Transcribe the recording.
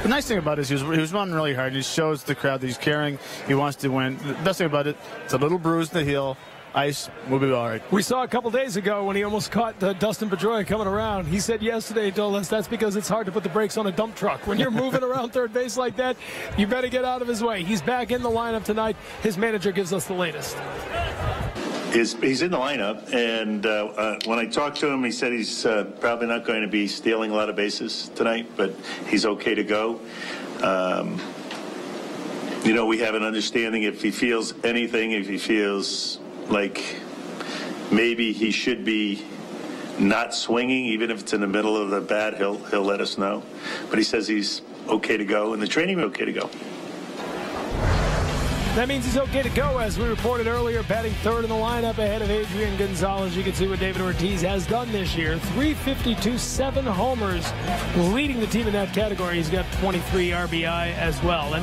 The nice thing about it is he was running really hard. He shows the crowd that he's caring. He wants to win. The best thing about it, it's a little bruise in the heel. Ice, we'll be all right. We saw a couple days ago when he almost caught Dustin Pedroia coming around. He said yesterday, he told us that's because it's hard to put the brakes on a dump truck. When you're moving around third base like that, you better get out of his way. He's back in the lineup tonight. His manager gives us the latest. He's in the lineup, and when I talked to him, he said he's probably not going to be stealing a lot of bases tonight, but he's okay to go. You know, we have an understanding if he feels anything, if he feels like maybe he should be not swinging, even if it's in the middle of the bat, he'll let us know. But he says he's okay to go, and the training is okay to go. That means he's okay to go, as we reported earlier, batting third in the lineup ahead of Adrian Gonzalez. You can see what David Ortiz has done this year. 352, 7 homers, leading the team in that category. He's got 23 RBI as well.